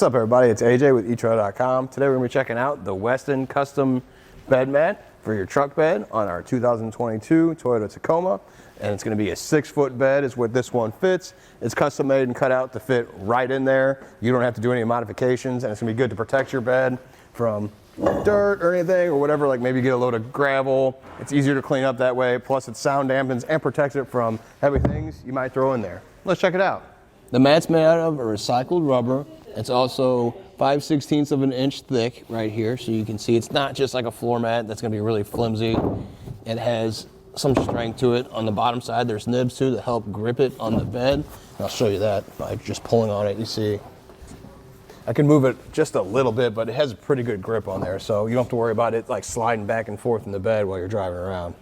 up, everybody? It's AJ with eTro.com. Today we're going to be checking out the Westin Custom Bed Mat for your truck bed on our 2022 Toyota Tacoma. And it's going to be a 6-foot bed is what this one fits. It's custom made and cut out to fit right in there. You don't have to do any modifications, and it's going to be good to protect your bed from dirt or anything or whatever, like maybe you get a load of gravel. It's easier to clean up that way. Plus it sound dampens and protects it from heavy things you might throw in there. Let's check it out. The mat's made out of a recycled rubber. It's also 5/16 of an inch thick right here, so you can see it's not just like a floor mat that's going to be really flimsy. It has some strength to it. On the bottom side there's nibs too to help grip it on the bed. And I'll show you that by just pulling on it. You see I can move it just a little bit, but it has a pretty good grip on there, so you don't have to worry about it like sliding back and forth in the bed while you're driving around.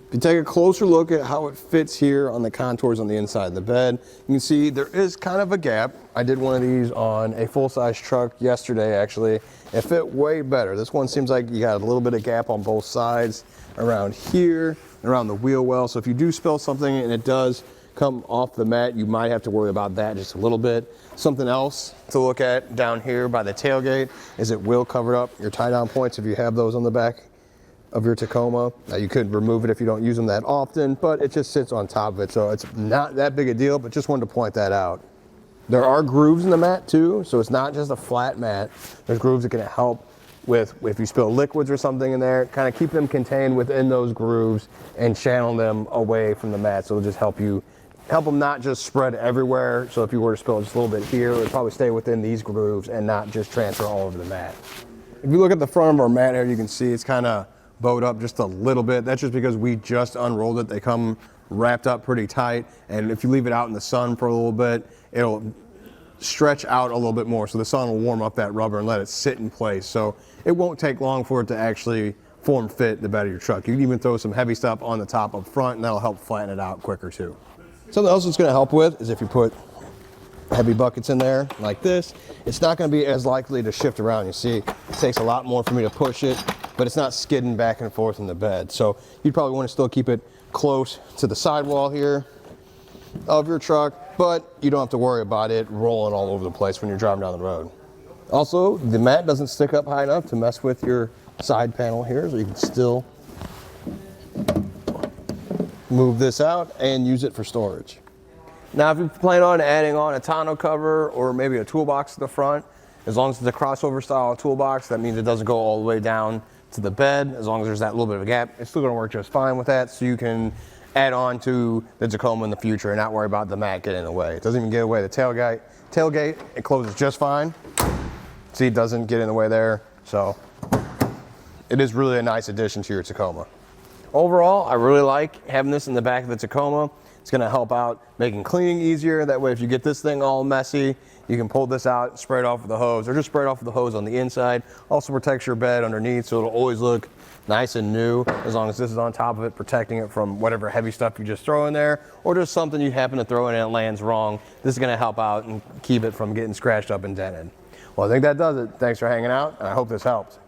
If you take a closer look at how it fits here on the contours on the inside of the bed, you can see there is kind of a gap. I did one of these on a full-size truck yesterday, actually. It fit way better. This one seems like you got a little bit of gap on both sides, around here, around the wheel well. So if you do spill something and it does come off the mat, you might have to worry about that just a little bit. Something else to look at down here by the tailgate is it will cover up your tie-down points if you have those on the back of your Tacoma. Now you could remove it if you don't use them that often, but it just sits on top of it, so it's not that big a deal, but just wanted to point that out. There are grooves in the mat too, so it's not just a flat mat. There's grooves that can help with if you spill liquids or something in there, kind of keep them contained within those grooves and channel them away from the mat, so it'll just help them not just spread everywhere. So if you were to spill just a little bit here, it would probably stay within these grooves and not just transfer all over the mat. If you look at the front of our mat here, you can see it's kind of bowed up just a little bit. That's just because we just unrolled it. They come wrapped up pretty tight, and if you leave it out in the sun for a little bit, it'll stretch out a little bit more, so the sun will warm up that rubber and let it sit in place. So it won't take long for it to actually form fit the bed of your truck. You can even throw some heavy stuff on the top up front, and that'll help flatten it out quicker too. Something else it's going to help with is if you put heavy buckets in there like this, it's not going to be as likely to shift around. You see, it takes a lot more for me to push it, but it's not skidding back and forth in the bed. So you'd probably want to still keep it close to the sidewall here of your truck, but you don't have to worry about it rolling all over the place when you're driving down the road. Also, the mat doesn't stick up high enough to mess with your side panel here, so you can still move this out and use it for storage. Now, if you plan on adding on a tonneau cover or maybe a toolbox to the front, as long as it's a crossover style toolbox, that means it doesn't go all the way down to the bed. As long as there's that little bit of a gap, it's still going to work just fine with that, so you can add on to the Tacoma in the future and not worry about the mat getting in the way. It doesn't even get away the tailgate. It closes just fine. See, it doesn't get in the way there, so it is really a nice addition to your Tacoma. Overall, I really like having this in the back of the Tacoma. It's going to help out making cleaning easier. That way, if you get this thing all messy, you can pull this out, spray it off with the hose, or just spray it off with the hose on the inside. Also protects your bed underneath, so it'll always look nice and new, as long as this is on top of it, protecting it from whatever heavy stuff you just throw in there, or just something you happen to throw in and it lands wrong. This is going to help out and keep it from getting scratched up and dented. Well, I think that does it. Thanks for hanging out, and I hope this helped.